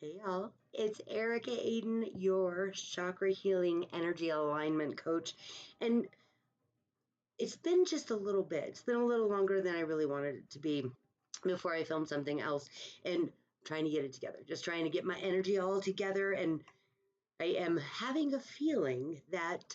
Hey y'all, it's Erica Aiden, your chakra healing energy alignment coach. And it's been just a little bit, it's been a little longer than I really wanted it to be before I filmed something else and trying to get it together, just trying to get my energy all together. And I am having a feeling that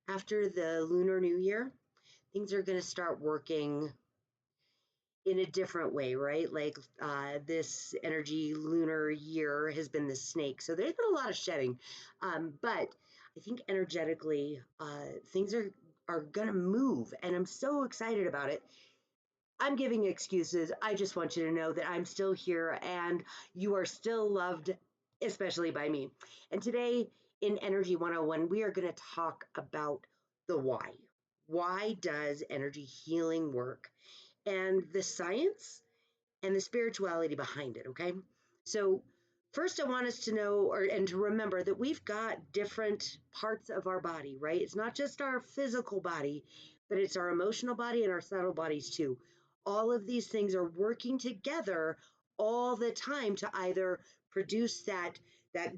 after the Lunar New Year, things are going to start working in a different way, right? Like this energy lunar year has been the snake. So there's been a lot of shedding. But I think energetically, things are going to move. And I'm so excited about it. I'm giving excuses. I just want you to know that I'm still here and you are still loved, especially by me. And today in Energy 101, we are going to talk about the why. Why does energy healing work? And the science and the spirituality behind it, okay? So, first, I want us to know and to remember that we've got different parts of our body, right? It's not just our physical body, but it's our emotional body and our subtle bodies too. All of these things are working together all the time to either produce that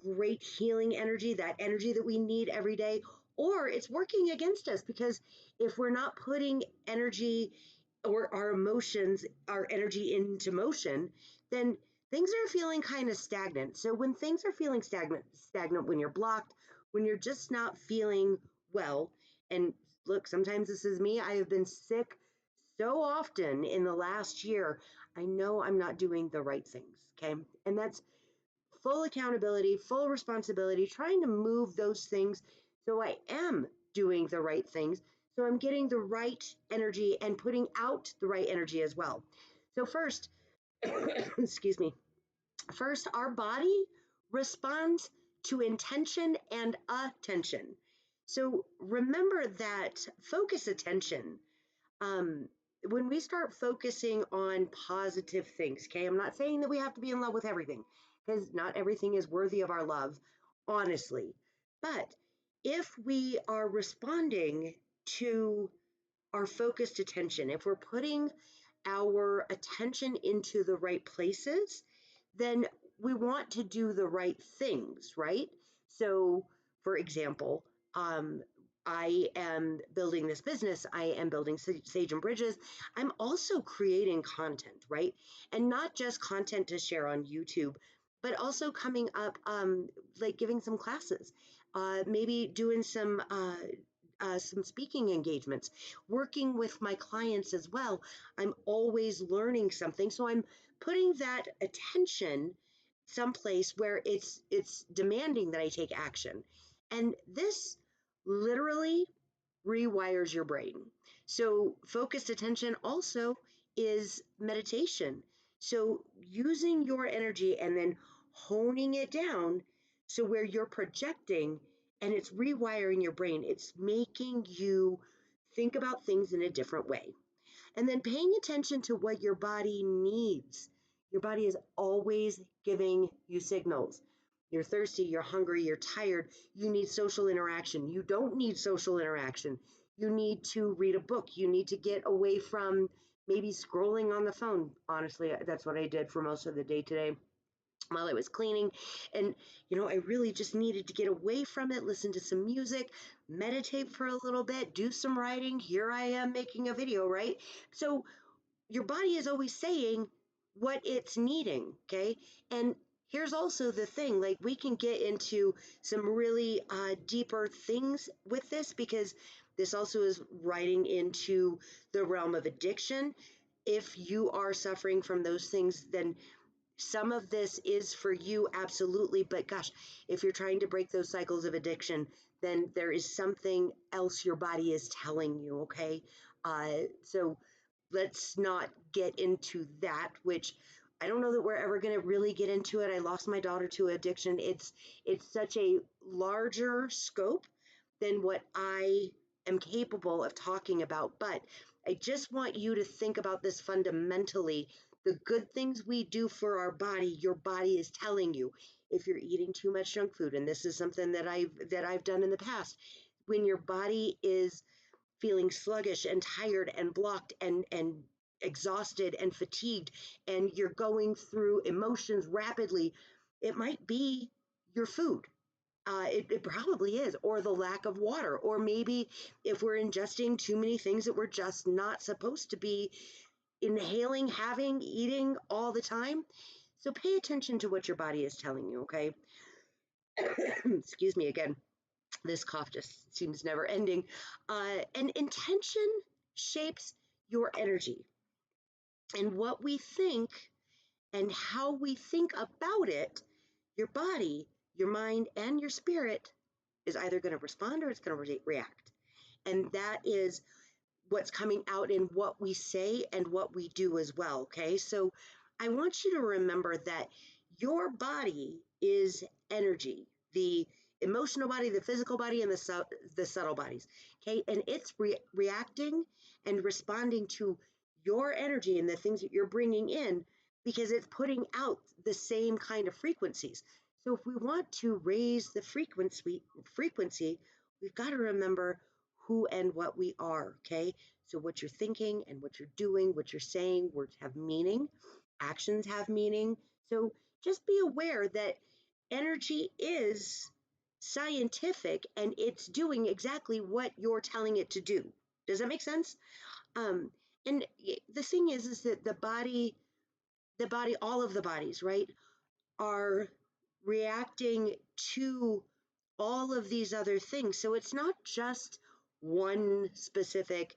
great healing energy, that energy that we need every day, or it's working against us because if we're not putting energy or our emotions, our energy into motion, then things are feeling kind of stagnant. So when things are feeling stagnant when you're blocked, when you're just not feeling well, and look, sometimes this is me. I have been sick so often in the last year. I know I'm not doing the right things, okay? And that's full accountability, full responsibility, trying to move those things so I am doing the right things. So I'm getting the right energy and putting out the right energy as well. So, first, excuse me, first, our body responds to intention and attention. So remember that focus attention. Um, when we start focusing on positive things, okay, I'm not saying that we have to be in love with everything because not everything is worthy of our love, honestly. But if we are responding to our focused attention, if we're putting our attention into the right places, then we want to do the right things, right? So, for example, um, I am building this business. I am building Sage and Bridges. I'm also creating content, right? And not just content to share on YouTube, but also coming up, like giving some classes, maybe doing some speaking engagements, working with my clients as well. I'm always learning something, so I'm putting that attention someplace where it's demanding that I take action. And this literally rewires your brain. So focused attention also is meditation. So using your energy and then honing it down so where you're projecting and it's rewiring your brain, it's making you think about things in a different way. And then paying attention to what your body needs. Your body is always giving you signals. You're thirsty, you're hungry, you're tired, you need social interaction. You don't need social interaction. You need to read a book. You need to get away from maybe scrolling on the phone. Honestly, that's what I did for most of the day today while I was cleaning. And, I really just needed to get away from it, listen to some music, meditate for a little bit, do some writing. Here I am making a video, right? So your body is always saying what it's needing, okay? And here's also the thing, like we can get into some really deeper things with this because this also is writing into the realm of addiction. If you are suffering from those things, then some of this is for you, absolutely. But gosh, if you're trying to break those cycles of addiction, then there is something else your body is telling you, okay? So let's not get into that, which I don't know that we're ever going to really get into it. I lost my daughter to addiction. It's such a larger scope than what I am capable of talking about. But I just want you to think about this fundamentally. The good things we do for our body, your body is telling you. If you're eating too much junk food, and this is something that I've done in the past, when your body is feeling sluggish and tired and blocked and exhausted and fatigued, and you're going through emotions rapidly, It might be your food. It probably is, or the lack of water, or maybe if we're ingesting too many things that we're just not supposed to be inhaling, having, eating all the time. So pay attention to what your body is telling you, okay? Excuse me again. This cough just seems never ending. And intention shapes your energy. And what we think and how we think about it, your body, your mind, and your spirit is either going to respond or it's going to react. And that is what's coming out in what we say and what we do as well. Okay. So I want you to remember that your body is energy, the emotional body, the physical body, and the subtle bodies. Okay. And it's reacting and responding to your energy and the things that you're bringing in because it's putting out the same kind of frequencies. So if we want to raise the frequency, we've got to remember who and what we are, okay? So what you're thinking and what you're doing, what you're saying, words have meaning, actions have meaning. So just be aware that energy is scientific and it's doing exactly what you're telling it to do. Does that make sense? Um, and the thing is that the body, all of the bodies, right, are reacting to all of these other things. So it's not just one specific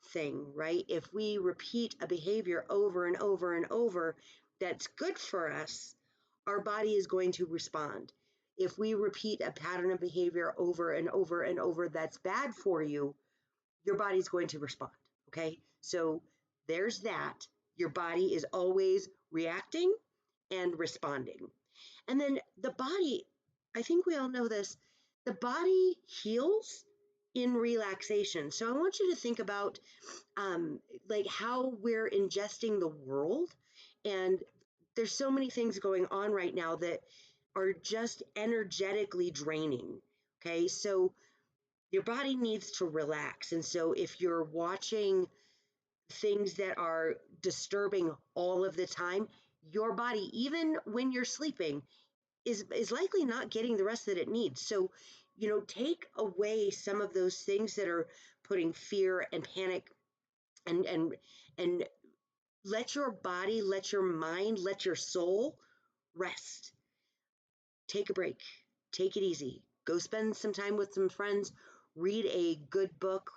thing, right? If we repeat a behavior over and over and over that's good for us, our body is going to respond. If we repeat a pattern of behavior over and over and over that's bad for you, your body's going to respond. Okay. So there's that. Your body is always reacting and responding. And then the body, I think we all know this, the body heals in relaxation. So I want you to think about like how we're ingesting the world. And there's so many things going on right now that are just energetically draining. Okay. So your body needs to relax. And so if you're watching things that are disturbing all of the time, your body, even when you're sleeping, is likely not getting the rest that it needs. So, take away some of those things that are putting fear and panic and let your body, let your mind, let your soul rest. Take a break, take it easy, go spend some time with some friends, read a good book,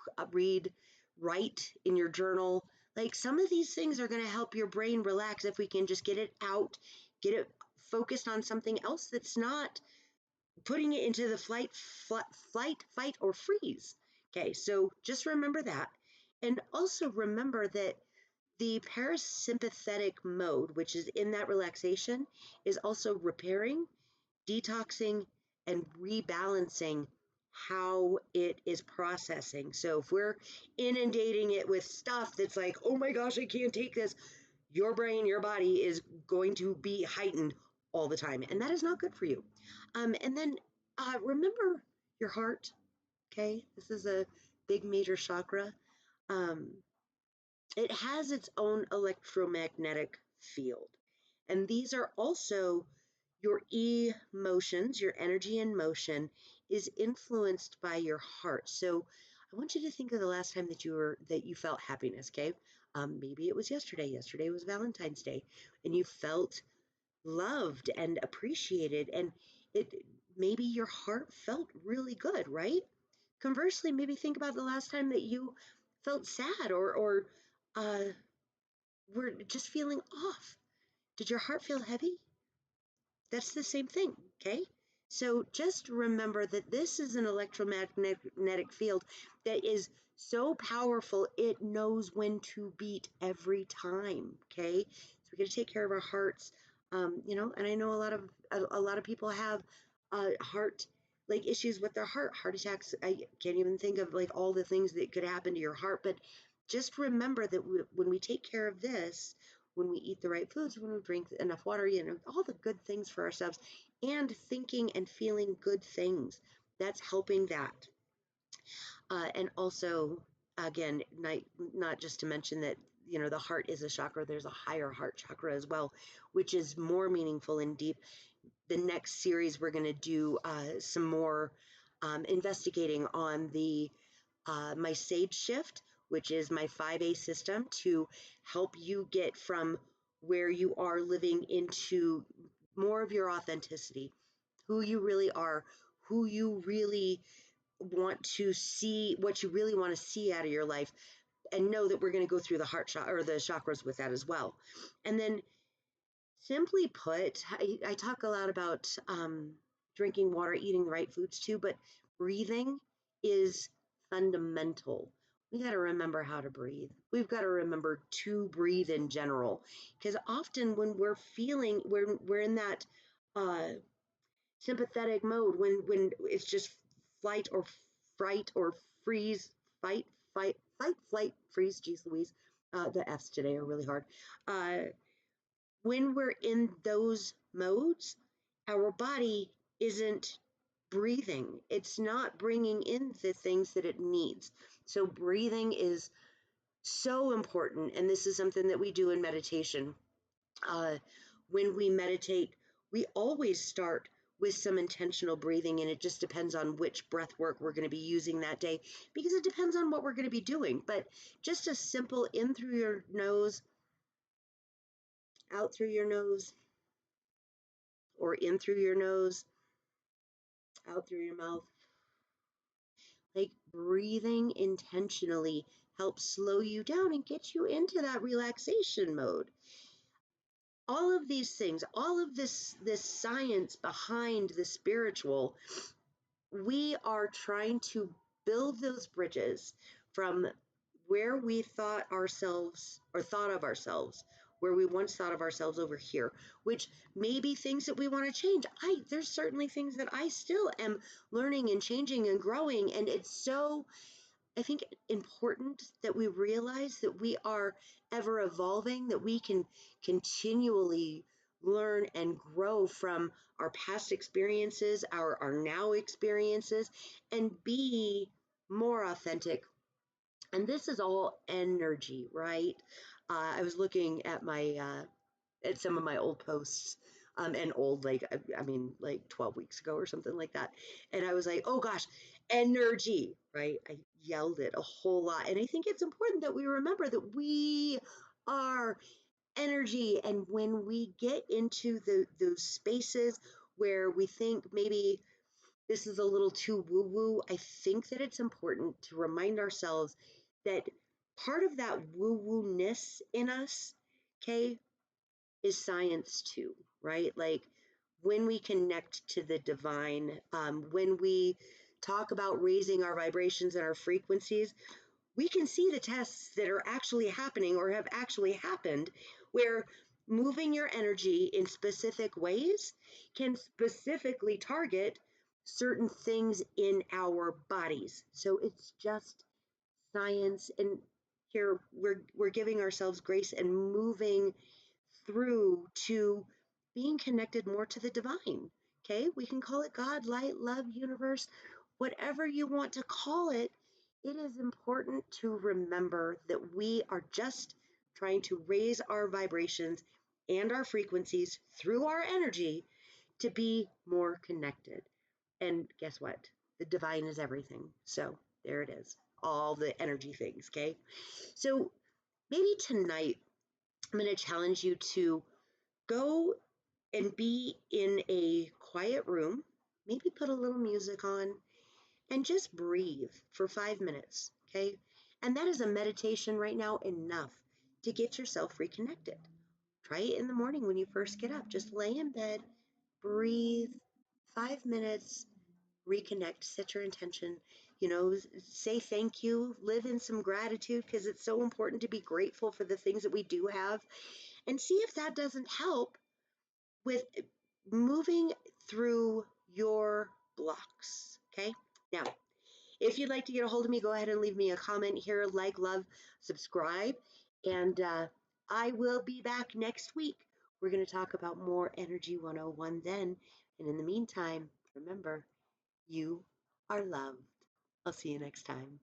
write in your journal. Like some of these things are going to help your brain relax if we can just get it out, get it focused on something else that's not putting it into the flight, fight, or freeze. Okay, so just remember that. And also remember that the parasympathetic mode, which is in that relaxation, is also repairing, detoxing, and rebalancing how it is processing. So if we're inundating it with stuff that's like, oh my gosh, I can't take this, your brain, your body is going to be heightened all the time. And that is not good for you. And then remember your heart, okay? This is a big major chakra. Um, it has its own electromagnetic field. And these are also your emotions, your energy and motion is influenced by your heart. So I want you to think of the last time that you felt happiness, okay? Maybe it was yesterday. Yesterday was Valentine's Day, and you felt loved and appreciated, and it maybe your heart felt really good, right? Conversely, maybe think about the last time that you felt sad or uh, were just feeling off. Did your heart feel heavy? That's the same thing, okay? So just remember that this is an electromagnetic field that is so powerful, it knows when to beat every time, okay? So we got to take care of our hearts, and I know a lot of people have heart like issues with their heart attacks. I can't even think of like all the things that could happen to your heart, but just remember that when we take care of this, when we eat the right foods, when we drink enough water, all the good things for ourselves, and thinking and feeling good things. That's helping that. And also, again, not just to mention that, the heart is a chakra, there's a higher heart chakra as well, which is more meaningful and deep the next series, we're going to do some more investigating on the my Sage Shift, which is my 5A system to help you get from where you are living into more of your authenticity, who you really are, who you really want to see, what you really want to see out of your life, and know that we're going to go through the heart chakra or the chakras with that as well. And then, simply put, I talk a lot about drinking water, eating the right foods too, but breathing is fundamental. We got to remember how to breathe. We've got to remember to breathe in general, because often when we're feeling, we're in that uh, sympathetic mode, when it's just flight or fright or freeze, fight, flight, freeze. Geez Louise, the F's today are really hard. When we're in those modes, our body isn't breathing. It's not bringing in the things that it needs. So breathing is so important. And this is something that we do in meditation. Uh, when we meditate, we always start with some intentional breathing, and it just depends on which breath work we're going to be using that day, because it depends on what we're going to be doing. But just a simple in through your nose, out through your nose, or in through your nose, out through your mouth. Like, breathing intentionally helps slow you down and get you into that relaxation mode. All of these things, all of this science behind the spiritual, we are trying to build those bridges from where we thought ourselves or thought of ourselves, where we once thought of ourselves over here, which may be things that we want to change. There's certainly things that I still am learning and changing and growing, and it's so, I think, important that we realize that we are ever evolving, that we can continually learn and grow from our past experiences, our now experiences, and be more authentic. And this is all energy, right? I was looking at my at some of my old posts, and old, like, I mean, like 12 weeks ago or something like that. And I was like, oh gosh, energy, right? I yelled it a whole lot. And I think it's important that we remember that we are energy. And when we get into those spaces where we think maybe this is a little too woo woo, I think that it's important to remind ourselves that part of that woo woo ness in us, okay, is science too, right? Like, when we connect to the divine, when we talk about raising our vibrations and our frequencies, we can see the tests that are actually happening or have actually happened, where moving your energy in specific ways can specifically target certain things in our bodies. So it's just science, and here we're giving ourselves grace and moving through to being connected more to the divine. Okay, we can call it God, light, love, universe, whatever you want to call it. It is important to remember that we are just trying to raise our vibrations and our frequencies through our energy to be more connected. And guess what? The divine is everything. So there it is. All the energy things, okay? So maybe tonight I'm going to challenge you to go and be in a quiet room, maybe put a little music on, and just breathe for 5 minutes, okay? And that is a meditation right now enough to get yourself reconnected. Try it in the morning when you first get up. Just lay in bed, breathe, 5 minutes, reconnect, set your intention, say thank you, live in some gratitude, because it's so important to be grateful for the things that we do have, and see if that doesn't help with moving through your blocks. Okay. Now, if you'd like to get a hold of me, go ahead and leave me a comment here, like, love, subscribe, and I will be back next week. We're going to talk about more Energy 101 then. And in the meantime, remember, you are loved. I'll see you next time.